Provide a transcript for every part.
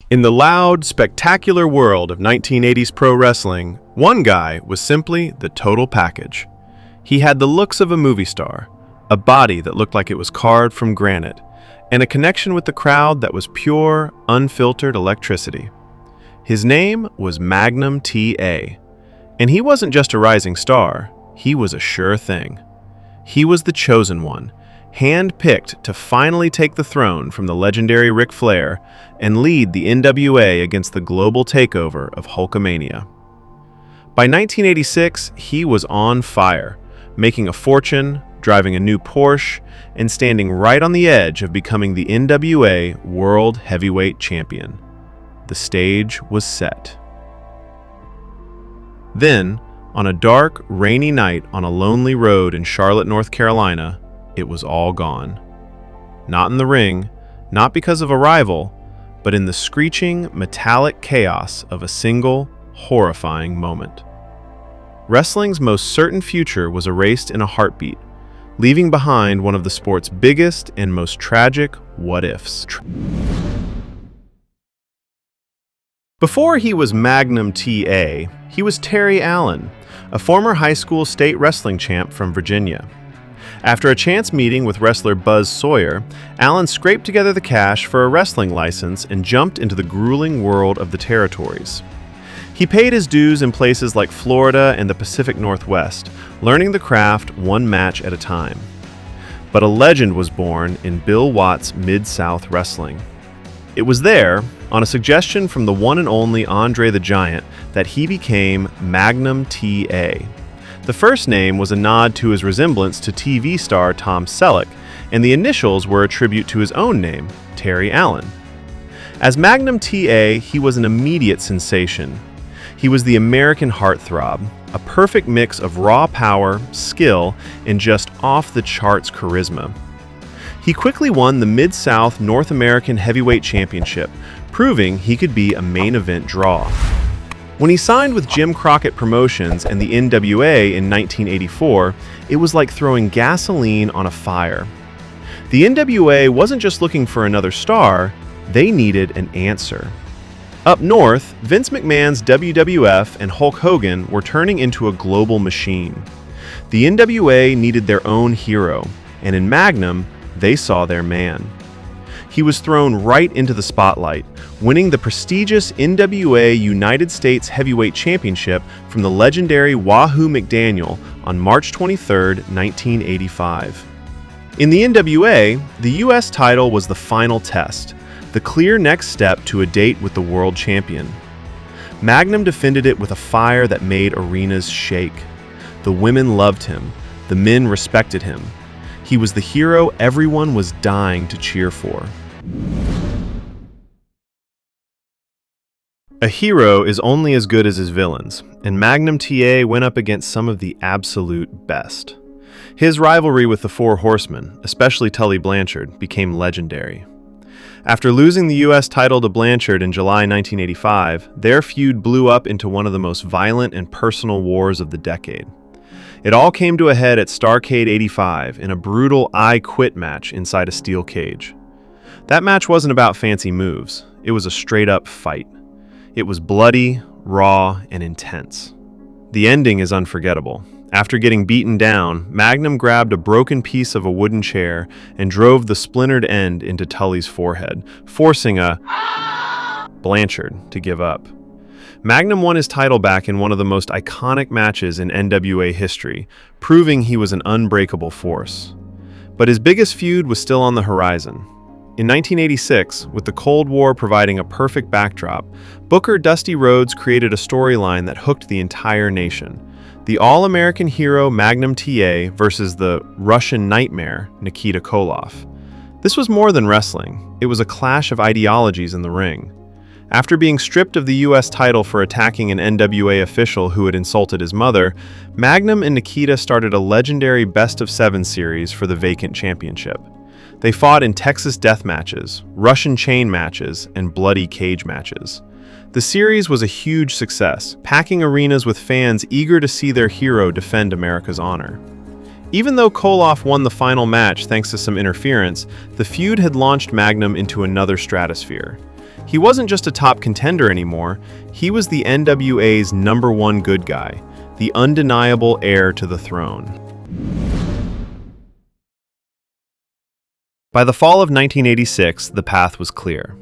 In the loud, spectacular world of 1980s pro wrestling, one guy was simply the total package. He had the looks of a movie star, a body that looked like it was carved from granite, and a connection with the crowd that was pure, unfiltered electricity. His name was Magnum T.A, and he wasn't just a rising star, he was a sure thing. He was the chosen one, hand-picked to finally take the throne from the legendary Ric Flair and lead the NWA against the global takeover of Hulkamania. By 1986, he was on fire, making a fortune, driving a new Porsche, and standing right on the edge of becoming the NWA World Heavyweight Champion. The stage was set. Then, on a dark, rainy night on a lonely road in Charlotte, North Carolina, it was all gone. Not in the ring, not because of a rival, but in the screeching, metallic chaos of a single, horrifying moment. Wrestling's most certain future was erased in a heartbeat, leaving behind one of the sport's biggest and most tragic what-ifs. Before he was Magnum T.A, he was Terry Allen, a former high school state wrestling champ from Virginia. After a chance meeting with wrestler Buzz Sawyer, Allen scraped together the cash for a wrestling license and jumped into the grueling world of the territories. He paid his dues in places like Florida and the Pacific Northwest, learning the craft one match at a time. But a legend was born in Bill Watts' Mid-South Wrestling. It was there, on a suggestion from the one and only Andre the Giant, that he became Magnum T.A. The first name was a nod to his resemblance to TV star Tom Selleck, and the initials were a tribute to his own name, Terry Allen. As Magnum T.A, he was an immediate sensation. He was the American heartthrob, a perfect mix of raw power, skill, and just off-the-charts charisma. He quickly won the Mid-South North American Heavyweight Championship, proving he could be a main event draw. When he signed with Jim Crockett Promotions and the NWA in 1984, it was like throwing gasoline on a fire. The NWA wasn't just looking for another star, they needed an answer. Up north, Vince McMahon's WWF and Hulk Hogan were turning into a global machine. The NWA needed their own hero, and in Magnum, they saw their man. He was thrown right into the spotlight, winning the prestigious NWA United States Heavyweight Championship from the legendary Wahoo McDaniel on March 23, 1985. In the NWA, the U.S. title was the final test, the clear next step to a date with the world champion. Magnum defended it with a fire that made arenas shake. The women loved him, the men respected him. He was the hero everyone was dying to cheer for. A hero is only as good as his villains, and Magnum T.A. went up against some of the absolute best. His rivalry with the Four Horsemen, especially Tully Blanchard, became legendary. After losing the U.S. title to Blanchard in July 1985, their feud blew up into one of the most violent and personal wars of the decade. It all came to a head at Starrcade 85 in a brutal I Quit match inside a steel cage. That match wasn't about fancy moves, it was a straight-up fight. It was bloody, raw, and intense. The ending is unforgettable. After getting beaten down, Magnum grabbed a broken piece of a wooden chair and drove the splintered end into Tully's forehead, forcing a Blanchard to give up. Magnum won his title back in one of the most iconic matches in NWA history, proving he was an unbreakable force. But his biggest feud was still on the horizon. In 1986, with the Cold War providing a perfect backdrop, Booker Dusty Rhodes created a storyline that hooked the entire nation. The All-American hero Magnum T.A. versus the Russian nightmare Nikita Koloff. This was more than wrestling. It was a clash of ideologies in the ring. After being stripped of the U.S. title for attacking an NWA official who had insulted his mother, Magnum and Nikita started a legendary best-of-7 series for the vacant championship. They fought in Texas death matches, Russian chain matches, and bloody cage matches. The series was a huge success, packing arenas with fans eager to see their hero defend America's honor. Even though Koloff won the final match thanks to some interference, the feud had launched Magnum into another stratosphere. He wasn't just a top contender anymore, he was the NWA's #1 good guy, the undeniable heir to the throne. By the fall of 1986, the path was clear.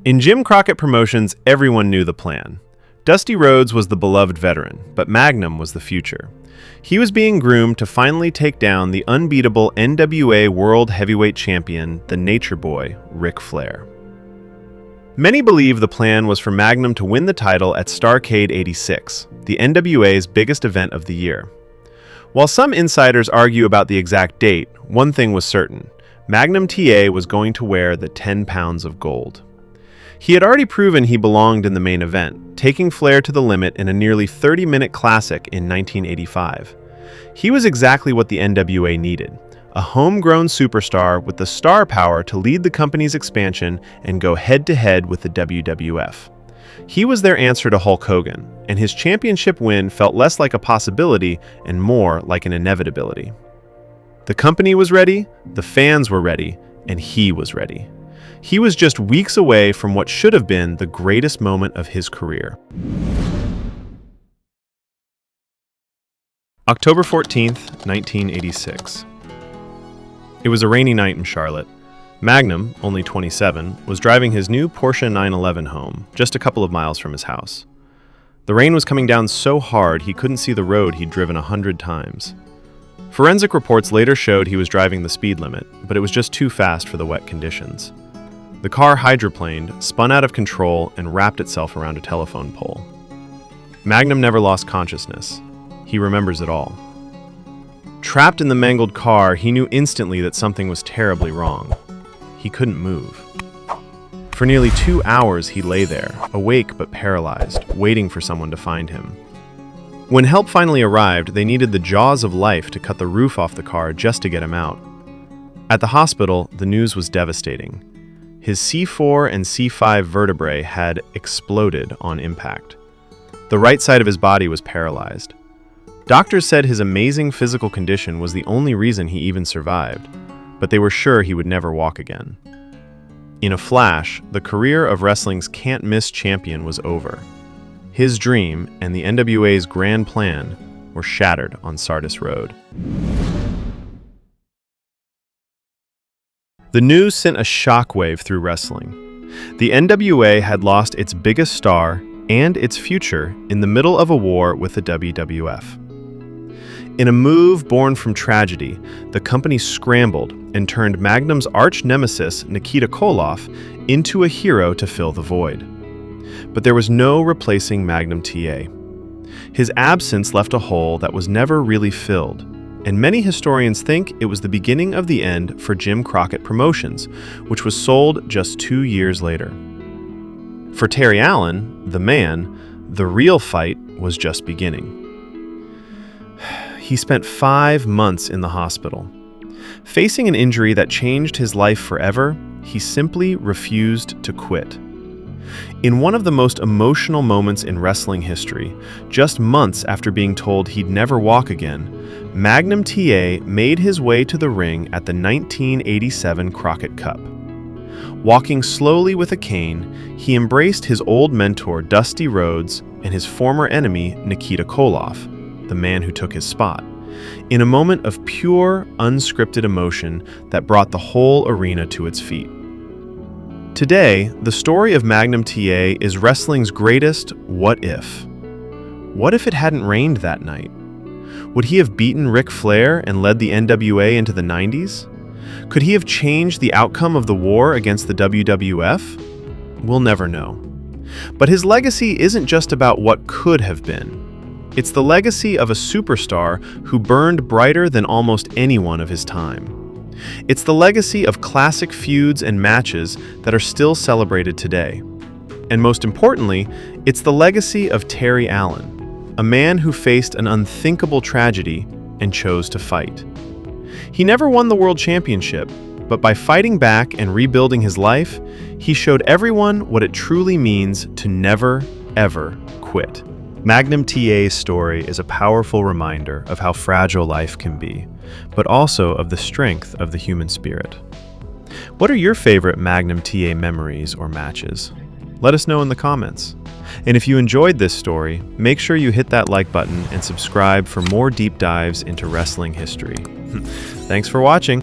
In Jim Crockett Promotions, everyone knew the plan. Dusty Rhodes was the beloved veteran, but Magnum was the future. He was being groomed to finally take down the unbeatable NWA World Heavyweight Champion, the Nature Boy, Ric Flair. Many believe the plan was for Magnum to win the title at Starrcade '86, the NWA's biggest event of the year. While some insiders argue about the exact date, one thing was certain: Magnum T.A. was going to wear the 10 pounds of gold. He had already proven he belonged in the main event, taking Flair to the limit in a nearly 30-minute classic in 1985. He was exactly what the NWA needed: a homegrown superstar with the star power to lead the company's expansion and go head-to-head with the WWF. He was their answer to Hulk Hogan, and his championship win felt less like a possibility and more like an inevitability. The company was ready, the fans were ready, and he was ready. He was just weeks away from what should have been the greatest moment of his career. October 14th, 1986. It was a rainy night in Charlotte. Magnum, only 27, was driving his new Porsche 911 home, just a couple of miles from his house. The rain was coming down so hard he couldn't see the road he'd driven 100 times. Forensic reports later showed he was driving the speed limit, but it was just too fast for the wet conditions. The car hydroplaned, spun out of control, and wrapped itself around a telephone pole. Magnum never lost consciousness. He remembers it all. Trapped in the mangled car, he knew instantly that something was terribly wrong. He couldn't move. For nearly 2 hours, he lay there, awake but paralyzed, waiting for someone to find him. When help finally arrived, they needed the jaws of life to cut the roof off the car just to get him out. At the hospital, the news was devastating. His C4 and C5 vertebrae had exploded on impact. The right side of his body was paralyzed. Doctors said his amazing physical condition was the only reason he even survived, but they were sure he would never walk again. In a flash, the career of wrestling's can't-miss champion was over. His dream and the NWA's grand plan were shattered on Sardis Road. The news sent a shockwave through wrestling. The NWA had lost its biggest star and its future in the middle of a war with the WWF. In a move born from tragedy, the company scrambled and turned Magnum's arch-nemesis Nikita Koloff into a hero to fill the void. But there was no replacing Magnum T.A. His absence left a hole that was never really filled, and many historians think it was the beginning of the end for Jim Crockett Promotions, which was sold just 2 years later. For Terry Allen, the man, the real fight was just beginning. He spent 5 months in the hospital. Facing an injury that changed his life forever, he simply refused to quit. In one of the most emotional moments in wrestling history, just months after being told he'd never walk again, Magnum T.A. made his way to the ring at the 1987 Crockett Cup. Walking slowly with a cane, he embraced his old mentor Dusty Rhodes and his former enemy Nikita Koloff, the man who took his spot, in a moment of pure, unscripted emotion that brought the whole arena to its feet. Today, the story of Magnum T.A. is wrestling's greatest what if. What if it hadn't rained that night? Would he have beaten Ric Flair and led the NWA into the 90s? Could he have changed the outcome of the war against the WWF? We'll never know. But his legacy isn't just about what could have been. It's the legacy of a superstar who burned brighter than almost anyone of his time. It's the legacy of classic feuds and matches that are still celebrated today. And most importantly, it's the legacy of Terry Allen, a man who faced an unthinkable tragedy and chose to fight. He never won the World Championship, but by fighting back and rebuilding his life, he showed everyone what it truly means to never, ever quit. Magnum T.A.'s story is a powerful reminder of how fragile life can be, but also of the strength of the human spirit. What are your favorite Magnum T.A. memories or matches? Let us know in the comments. And if you enjoyed this story, make sure you hit that like button and subscribe for more deep dives into wrestling history. Thanks for watching.